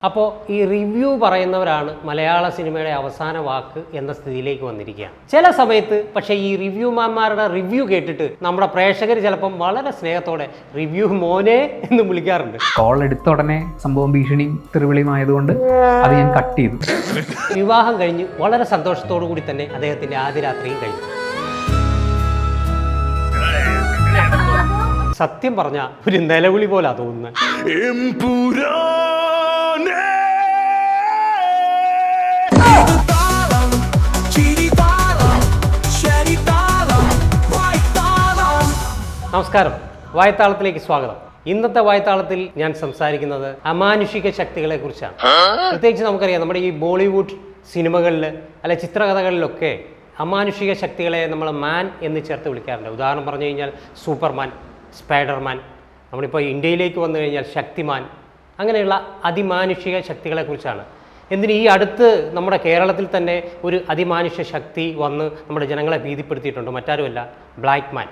അപ്പോൾ ഈ റിവ്യൂ പറയുന്നവരാണ് മലയാള സിനിമയുടെ അവസാന വാക്ക് എന്ന സ്ഥിതിയിലേക്ക് വന്നിരിക്കുകയാണ്. ചില സമയത്ത് പക്ഷേ ഈ റിവ്യൂമാന്മാരുടെ റിവ്യൂ കേട്ടിട്ട് നമ്മുടെ പ്രേക്ഷകർ ചിലപ്പം വളരെ സ്നേഹത്തോടെ റിവ്യൂ മോനെ എന്ന് വിളിക്കാറുണ്ട്. കോൾ എടുത്ത ഉടനെ സംഭവം ഭീഷണിയും തെറിവിളിയും ആയതുകൊണ്ട് അത് ഞാൻ കട്ട് ചെയ്തു. വിവാഹം കഴിഞ്ഞ് വളരെ സന്തോഷത്തോടു കൂടി തന്നെ അദ്ദേഹത്തിന്റെ ആദ്യ രാത്രിയും കഴിഞ്ഞു. സത്യം പറഞ്ഞ ഒരു നിലവിളി പോലെ തോന്നുന്നത്. നമസ്കാരം, വായത്താളത്തിലേക്ക് സ്വാഗതം. ഇന്നത്തെ വായത്താളത്തിൽ ഞാൻ സംസാരിക്കുന്നത് അമാനുഷിക ശക്തികളെ കുറിച്ചാണ്. പ്രത്യേകിച്ച് നമുക്കറിയാം, നമ്മുടെ ഈ ബോളിവുഡ് സിനിമകളിൽ അല്ലെ ചിത്രകഥകളിലൊക്കെ അമാനുഷിക ശക്തികളെ നമ്മൾ മാൻ എന്ന് ചേർത്ത് വിളിക്കാറുണ്ട്. ഉദാഹരണം പറഞ്ഞു കഴിഞ്ഞാൽ സൂപ്പർമാൻ, സ്പൈഡർമാൻ, നമ്മളിപ്പോൾ ഇന്ത്യയിലേക്ക് വന്നു കഴിഞ്ഞാൽ ശക്തിമാൻ, അങ്ങനെയുള്ള അതിമാനുഷിക ശക്തികളെക്കുറിച്ചാണ്. എന്തിന് ഈ അടുത്ത് നമ്മുടെ കേരളത്തിൽ തന്നെ ഒരു അതിമാനുഷ്യ ശക്തി വന്ന് നമ്മുടെ ജനങ്ങളെ ഭീതിപ്പെടുത്തിയിട്ടുണ്ട്. മറ്റാരുമല്ല, ബ്ലാക്ക് മാൻ.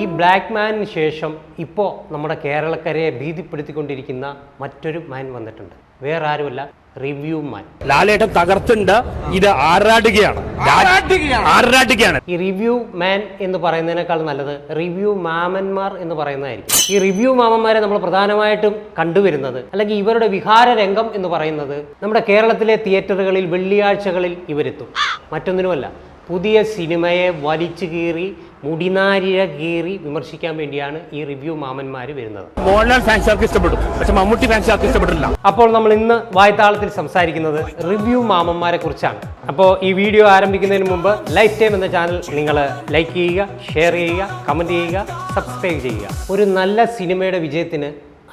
ഈ ബ്ലാക്ക് മാനിന് ശേഷം ഇപ്പോൾ നമ്മുടെ കേരളക്കരയെ ഭീതിപ്പെടുത്തിക്കൊണ്ടിരിക്കുന്ന മറ്റൊരു മാൻ വന്നിട്ടുണ്ട്. വേറെ ആരുമല്ല, റിവ്യൂ മാൻ. ലാലേട്ടൻ തകർത്തുണ്ട്. ഇത് ആറാടുകയാണ്. ഈ റിവ്യൂ മാൻ എന്ന് പറയുന്നതിനേക്കാൾ നല്ലത് റിവ്യൂ മാമന്മാർ എന്ന് പറയുന്നതായിരിക്കും. ഈ റിവ്യൂ മാമന്മാരെ നമ്മൾ പ്രധാനമായിട്ടും കണ്ടുവരുന്നത്, അല്ലെങ്കിൽ ഇവരുടെ വിഹാര രംഗം എന്ന് പറയുന്നത്, നമ്മുടെ കേരളത്തിലെ തിയേറ്ററുകളിൽ വെള്ളിയാഴ്ചകളിൽ ഇവരെത്തും. മറ്റൊന്നിനുമല്ല, പുതിയ സിനിമയെ വലിച്ചു കീറി മുടിനാരിഴ കീറി വിമർശിക്കാൻ വേണ്ടിയാണ് ഈ റിവ്യൂ മാമന്മാർ വരുന്നത്. മോഹൻലാൽ ഫാൻസുകാർക്ക് ഇഷ്ടപ്പെടും, പക്ഷെ മമ്മൂട്ടി ഫാൻസുകാർക്ക് ഇഷ്ടപ്പെട്ടില്ല. അപ്പോൾ നമ്മൾ ഇന്ന് വായത്താളത്തിൽ സംസാരിക്കുന്നത് റിവ്യൂ മാമന്മാരെ കുറിച്ചാണ്. അപ്പോൾ ഈ വീഡിയോ ആരംഭിക്കുന്നതിന് മുമ്പ് ലൈഫ് ടൈം എന്ന ചാനൽ നിങ്ങൾ ലൈക്ക് ചെയ്യുക, ഷെയർ ചെയ്യുക, കമൻറ്റ് ചെയ്യുക, സബ്സ്ക്രൈബ് ചെയ്യുക. ഒരു നല്ല സിനിമയുടെ വിജയത്തിന്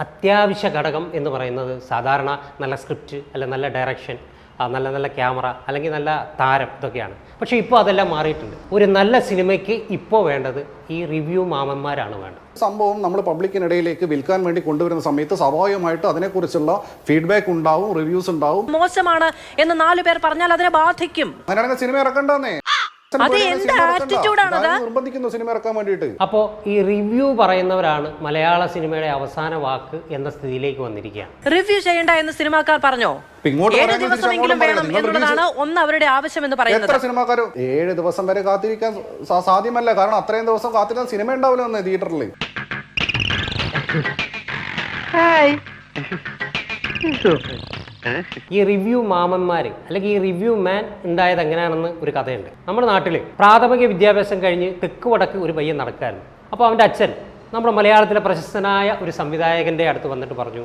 അത്യാവശ്യ ഘടകം എന്ന് പറയുന്നത് സാധാരണ നല്ല സ്ക്രിപ്റ്റ്, അല്ല നല്ല ഡയറക്ഷൻ, നല്ല നല്ല ക്യാമറ, അല്ലെങ്കിൽ നല്ല താരം, ഇതൊക്കെയാണ്. പക്ഷേ ഇപ്പോൾ അതെല്ലാം മാറിയിട്ടുണ്ട്. ഒരു നല്ല സിനിമയ്ക്ക് ഇപ്പോൾ വേണ്ടത് ഈ റിവ്യൂ മാമന്മാരാണ് വേണ്ടത്. സംഭവം നമ്മൾ പബ്ലിക്കിനിടയിലേക്ക് വിൽക്കാൻ വേണ്ടി കൊണ്ടുവരുന്ന സമയത്ത് സ്വാഭാവികമായിട്ട് അതിനെക്കുറിച്ചുള്ള ഫീഡ്ബാക്ക് ഉണ്ടാവും, റിവ്യൂസ് ഉണ്ടാവും. മോശമാണ് എന്ന് 4 പേർ പറഞ്ഞാൽ അതിനെ ബാധിക്കും. അങ്ങനെയാണെങ്കിൽ സിനിമ ഇറക്കണ്ടെന്നേ നിർബന്ധിക്കുന്നു സിനിമ ഇറക്കാൻ വേണ്ടിയിട്ട്. അപ്പോൾ ഈ റിവ്യൂ പറയുന്നവരാണ് മലയാള സിനിമയുടെ അവസാന വാക്ക് എന്ന സ്ഥിതിയിലേക്ക് വന്നിരിക്കുകയാണ്. റിവ്യൂ ചെയ്യണ്ട എന്ന് സിനിമാക്കാർ പറഞ്ഞോ? 7 ദിവസമെങ്കിലും വേണം എന്നുള്ളതാണ് ഒന്ന് അവരുടെ ആവശ്യം എന്ന് പറയുന്നത്. എത്ര സിനിമാക്കാർ 7 ദിവസം വരെ കാത്തിരിക്കാൻ സാധ്യമല്ല. കാരണം അത്രയും ദിവസം കാത്തിരിക്കാൻ സിനിമ ഉണ്ടാവില്ല എന്ന് തിയേറ്ററിൽ. ഈ റിവ്യൂ മാമന്മാര് അല്ലെങ്കിൽ ഈ റിവ്യൂ മാൻ ഉണ്ടായത് എങ്ങനെയാണെന്ന് ഒരു കഥയുണ്ട്. നമ്മുടെ നാട്ടിൽ പ്രാഥമിക വിദ്യാഭ്യാസം കഴിഞ്ഞ് തെക്ക് വടക്ക് ഒരു പയ്യൻ നടക്കായിരുന്നു. അപ്പോൾ അവൻ്റെ അച്ഛൻ നമ്മുടെ മലയാളത്തിലെ പ്രശസ്തനായ ഒരു സംവിധായകൻ്റെ അടുത്ത് വന്നിട്ട് പറഞ്ഞു,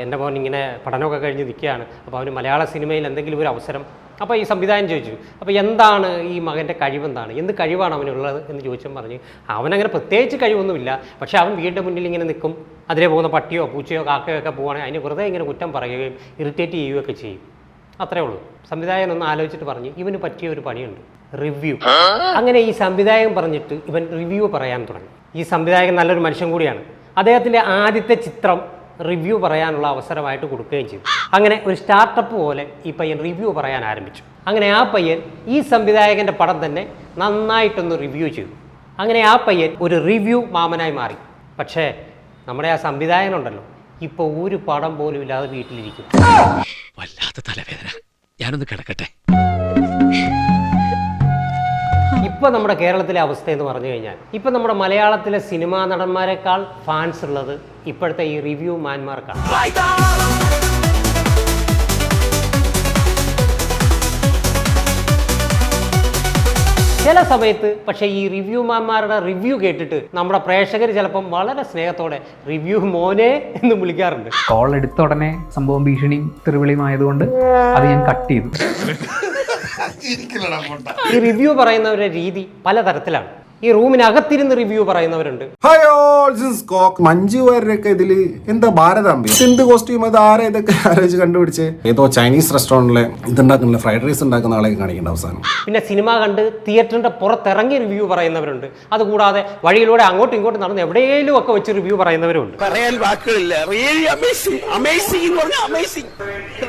എൻ്റെ മോൻ ഇങ്ങനെ പഠനമൊക്കെ കഴിഞ്ഞ് നിൽക്കുകയാണ്, അപ്പോൾ അവന് മലയാള സിനിമയിൽ എന്തെങ്കിലും ഒരു അവസരം. അപ്പോൾ ഈ സംവിധായകൻ ചോദിച്ചു, അപ്പോൾ എന്താണ് ഈ മകൻ്റെ കഴിവെന്താണ്, എന്ത് കഴിവാണ് അവനുള്ളത് എന്ന് ചോദിച്ചാൽ പറഞ്ഞു, അവനങ്ങനെ പ്രത്യേകിച്ച് കഴിവൊന്നുമില്ല, പക്ഷേ അവൻ വീടിൻ്റെ മുന്നിൽ ഇങ്ങനെ നിൽക്കും, അതിലെ പോകുന്ന പട്ടിയോ പൂച്ചയോ കാക്കയോ ഒക്കെ പോവുകയാണെങ്കിൽ അതിന് വെറുതെ ഇങ്ങനെ കുറ്റം പറയുകയും ഇറിറ്റേറ്റ് ചെയ്യുകയൊക്കെ ചെയ്യും. അത്രേ ഉള്ളൂ. സംവിധായകൻ ഒന്ന് ആലോചിച്ചിട്ട് പറഞ്ഞു, ഇവന് പറ്റിയ ഒരു പണിയുണ്ട്, റിവ്യൂ. അങ്ങനെ ഈ സംവിധായകൻ പറഞ്ഞിട്ട് ഇവൻ റിവ്യൂ പറയാൻ തുടങ്ങി. ഈ സംവിധായകൻ നല്ലൊരു മനുഷ്യൻ കൂടിയാണ്. അദ്ദേഹത്തിൻ്റെ ആദ്യത്തെ ചിത്രം റിവ്യൂ പറയാനുള്ള അവസരമായിട്ട് കൊടുക്കുകയും ചെയ്തു. അങ്ങനെ ഒരു സ്റ്റാർട്ടപ്പ് പോലെ ഈ പയ്യൻ റിവ്യൂ പറയാൻ ആരംഭിച്ചു. അങ്ങനെ ആ പയ്യൻ ഈ സംവിധായകൻ്റെ പടം തന്നെ നന്നായിട്ടൊന്ന് റിവ്യൂ ചെയ്തു. അങ്ങനെ ആ പയ്യൻ ഒരു റിവ്യൂ മാമനായി മാറി. പക്ഷേ നമ്മുടെ ആ സംവിധായകനുണ്ടല്ലോ, ഇപ്പോൾ ഒരു പടം പോലും ഇല്ലാതെ വീട്ടിലിരിക്കും. വല്ലാത്ത തലവേദന, ഞാനൊന്ന് കിടക്കട്ടെ. ഇപ്പം നമ്മുടെ കേരളത്തിലെ അവസ്ഥ എന്ന് പറഞ്ഞു കഴിഞ്ഞാൽ, ഇപ്പം നമ്മുടെ മലയാളത്തിലെ സിനിമാ നടന്മാരെക്കാൾ ഫാൻസ് ഉള്ളത് ഇപ്പോഴത്തെ ഈ റിവ്യൂ മാൻമാർക്കാണ്. ചില സമയത്ത് പക്ഷേ ഈ റിവ്യൂ മാന്മാരുടെ റിവ്യൂ കേട്ടിട്ട് നമ്മുടെ പ്രേക്ഷകർ ചിലപ്പം വളരെ സ്നേഹത്തോടെ റിവ്യൂ മോനെ എന്ന് വിളിക്കാറുണ്ട്. കോൾ എടുത്ത ഉടനെ സംഭവം ഭീഷണിയും തെറിവിളിയും ആയതുകൊണ്ട് അത് ഞാൻ കട്ട് ചെയ്തു. ഈ റിവ്യൂ പറയുന്നവരുടെ രീതി പലതരത്തിലാണ്. ഈ റൂമിനകത്തിരുന്ന് റിവ്യൂ പറയുന്നവരുണ്ട്. മഞ്ജു വാര്യരൊക്കെ ഇതില് എന്താ ഭാരതാംബി, എന്ത് കോസ്റ്റ്യൂം, അത് ആരാ ഇതൊക്കെ ആലോചിച്ച് കണ്ടുപിടിച്ച് ഏതോ ചൈനീസ് റെസ്റ്റോറന്റിലെ ഇതുണ്ടാക്കുന്ന ഫ്രൈഡ് റൈസ് ഉണ്ടാക്കുന്ന ആളെ കാണിക്കേണ്ട അവസാനം. പിന്നെ സിനിമ കണ്ട് തിയേറ്ററിന്റെ പുറത്തിറങ്ങി റിവ്യൂ പറയുന്നവരുണ്ട്. അതുകൂടാതെ വഴിയിലൂടെ അങ്ങോട്ടും ഇങ്ങോട്ടും നടന്ന് എവിടെയെങ്കിലും ഒക്കെ വെച്ച് റിവ്യൂ പറയുന്നവരുണ്ട്. പറയാൻ വാക്കുകളില്ല. റിയലി അമേസിംഗ്, അമേസിംഗ് എന്ന് പറഞ്ഞാൽ amazing,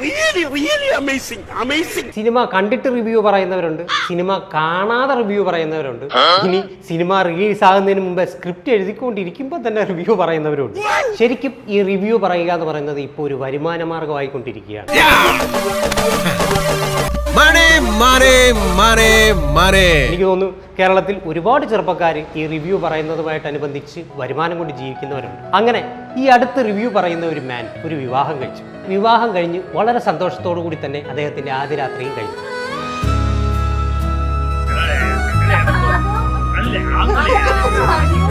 really really amazing, amazing. Cinema കണ്ടിട്ട് റിവ്യൂ പറയുന്നവരുണ്ട്, സിനിമ കാണാതെ റിവ്യൂ പറയുന്നവരുണ്ട്, ഇനി സിനിമ റിലീസ് ആകുന്നതിന് മുമ്പ് സ്ക്രിപ്റ്റ് എഴുതിക്കൊണ്ടിരിക്കുമ്പോൾ തന്നെ റിവ്യൂ പറയുന്നവരുണ്ട്. ശരിക്കും ഈ റിവ്യൂ പറയുക എന്ന് പറയുന്നത് ഇപ്പോൾ ഒരു വരുമാന മാർഗമായിക്കൊണ്ടിരിക്കുകയാണ്. എനിക്ക് തോന്നുന്നു കേരളത്തിൽ ഒരുപാട് ചെറുപ്പക്കാർ ഈ റിവ്യൂ പറയുന്നതുമായിട്ടനുബന്ധിച്ച് വരുമാനം കൊണ്ട് ജീവിക്കുന്നവരുണ്ട്. അങ്ങനെ ഈ അടുത്ത് റിവ്യൂ പറയുന്ന ഒരു മാൻ ഒരു വിവാഹം കഴിച്ചു. വിവാഹം കഴിഞ്ഞ് വളരെ സന്തോഷത്തോടു കൂടി തന്നെ അദ്ദേഹത്തിന്റെ ആദ്യ രാത്രിയും കഴിഞ്ഞു.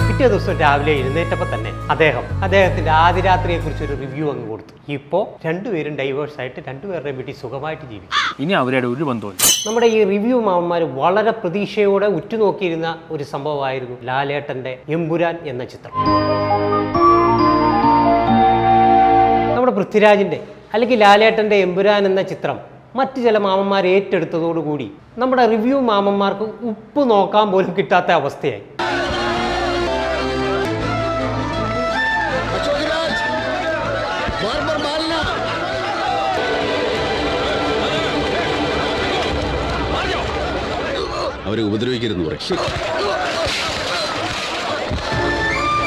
പിറ്റേ ദിവസം രാവിലെ എഴുന്നേറ്റപ്പോൾ തന്നെ അദ്ദേഹത്തിന്റെ ആദ്യ രാത്രിയെ കുറിച്ച് ഒരു റിവ്യൂ അങ്ങ് കൊടുത്തു. ഇപ്പോൾ രണ്ടുപേരും ഡൈവേഴ്സ് ആയിട്ട് രണ്ടുപേരുടെ വീട്ടിൽ സുഖമായിട്ട് ജീവിക്കും. ഇനി അവരുടെ ഒരു ബന്ധമില്ല. നമ്മുടെ ഈ റിവ്യൂ മാമന്മാർ വളരെ പ്രതീക്ഷയോടെ ഉറ്റുനോക്കിയിരുന്ന ഒരു സംഭവമായിരുന്നു ലാലേട്ടന്റെ എമ്പുരാൻ എന്ന ചിത്രം. നമ്മുടെ പൃഥ്വിരാജിന്റെ അല്ലെങ്കിൽ ലാലേട്ടന്റെ എമ്പുരാൻ എന്ന ചിത്രം മറ്റു ചില മാമന്മാർ ഏറ്റെടുത്തതോടുകൂടി നമ്മുടെ റിവ്യൂ മാമന്മാർക്ക് ഉപ്പ് നോക്കാൻ പോലും കിട്ടാത്ത അവസ്ഥയായി. അവരെ ഉപദ്രവിക്കരുതെന്ന് പറയും.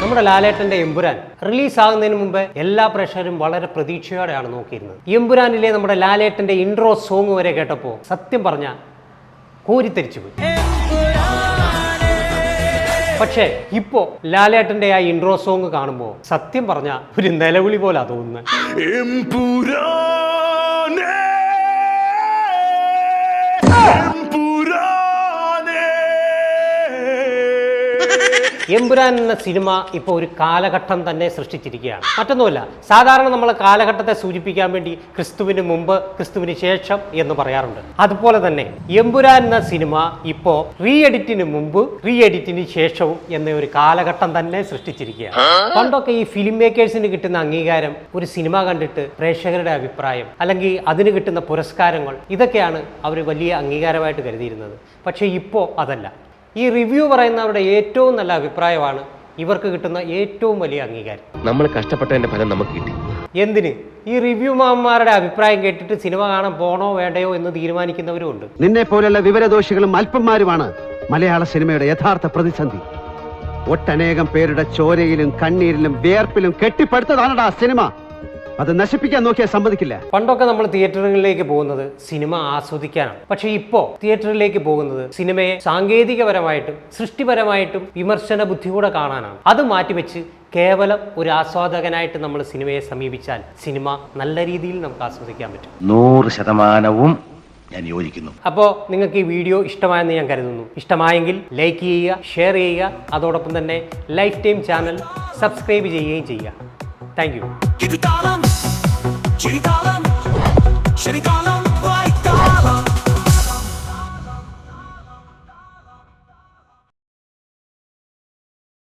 നമ്മുടെ ലാലേട്ടന്റെ എമ്പുരാൻ റിലീസ് ആകുന്നതിന് മുമ്പ് എല്ലാ പ്രേക്ഷകരും വളരെ പ്രതീക്ഷയോടെയാണ് നോക്കിയിരുന്നത്. എമ്പുരാനിലെ നമ്മുടെ ലാലേട്ടന്റെ ഇൻട്രോ സോങ് വരെ കേട്ടപ്പോൾ സത്യം പറഞ്ഞ കോരിത്തരിച്ചു പോയി. പക്ഷേ ഇപ്പോ ലാലേട്ടന്റെ ആ ഇൻട്രോ സോങ് കാണുമ്പോൾ സത്യം പറഞ്ഞ ഒരു നിലവിളി പോലെ തോന്നുന്നത്. എമ്പുരാൻ എന്ന സിനിമ ഇപ്പോൾ ഒരു കാലഘട്ടം തന്നെ സൃഷ്ടിച്ചിരിക്കുകയാണ്. മറ്റൊന്നുമല്ല, സാധാരണ നമ്മൾ കാലഘട്ടത്തെ സൂചിപ്പിക്കാൻ വേണ്ടി ക്രിസ്തുവിന് മുമ്പ് ക്രിസ്തുവിന് ശേഷം എന്ന് പറയാറുണ്ട്. അതുപോലെ തന്നെ എമ്പുരാൻ എന്ന സിനിമ ഇപ്പോൾ റീ എഡിറ്റിന് മുമ്പ് റീ എഡിറ്റിന് ശേഷവും എന്ന ഒരു കാലഘട്ടം തന്നെ സൃഷ്ടിച്ചിരിക്കുകയാണ്. പണ്ടൊക്കെ ഈ ഫിലിം മേക്കേഴ്സിന് കിട്ടുന്ന അംഗീകാരം, ഒരു സിനിമ കണ്ടിട്ട് പ്രേക്ഷകരുടെ അഭിപ്രായം അല്ലെങ്കിൽ അതിന് കിട്ടുന്ന പുരസ്കാരങ്ങൾ, ഇതൊക്കെയാണ് അവർ വലിയ അംഗീകാരമായിട്ട് കരുതിയിരുന്നത്. പക്ഷേ ഇപ്പോൾ അതല്ല. ഈ റിവ്യൂ പറയുന്നവരുടെ ഏറ്റവും നല്ല അഭിപ്രായമാണ് ഇവർക്ക് കിട്ടുന്ന ഏറ്റവും വലിയ അംഗീകാരം. നമ്മൾ കഷ്ടപ്പെട്ടതിന്റെ ഫലം നമുക്ക് കിട്ടി. എന്തിന്? ഈ റിവ്യൂ മാമന്മാരുടെ അഭിപ്രായം കേട്ടിട്ട് സിനിമ കാണാൻ പോണോ വേണ്ടയോ എന്ന് തീരുമാനിക്കുന്നവരും ഉണ്ട്. നിന്നെ പോലുള്ള വിവരദോഷികളും അല്പന്മാരുമാണ് മലയാള സിനിമയുടെ യഥാർത്ഥ പ്രതിസന്ധി. ഒട്ടനേകം പേരുടെ ചോരയിലും കണ്ണീരിലും വിയർപ്പിലും കെട്ടിപ്പടുത്തതാണടാ സിനിമ. അത് നശിപ്പിക്കാൻ നോക്കിയാൽ സമ്മതിക്കില്ല. പണ്ടൊക്കെ നമ്മൾ തിയേറ്ററുകളിലേക്ക് പോകുന്നത് സിനിമ ആസ്വദിക്കാനാണ്. പക്ഷെ ഇപ്പോ തിയേറ്ററിലേക്ക് പോകുന്നത് സിനിമയെ സാങ്കേതികപരമായിട്ടും സൃഷ്ടിപരമായിട്ടും വിമർശന ബുദ്ധിയോടെ കാണാനാണ്. അത് മാറ്റിവെച്ച് കേവലം ഒരു ആസ്വാദകനായിട്ട് നമ്മൾ സിനിമയെ സമീപിച്ചാൽ സിനിമ നല്ല രീതിയിൽ നമുക്ക് ആസ്വദിക്കാൻ പറ്റും. 100% ഞാൻ യോജിക്കുന്നു. അപ്പോൾ നിങ്ങൾക്ക് ഈ വീഡിയോ ഇഷ്ടമായെന്ന് ഞാൻ കരുതുന്നു. ഇഷ്ടമായെങ്കിൽ ലൈക്ക് ചെയ്യുക, ഷെയർ ചെയ്യുക, അതോടൊപ്പം തന്നെ ലൈഫ് ടൈം ചാനൽ സബ്സ്ക്രൈബ് ചെയ്യുകയും ചെയ്യുക. Thank you.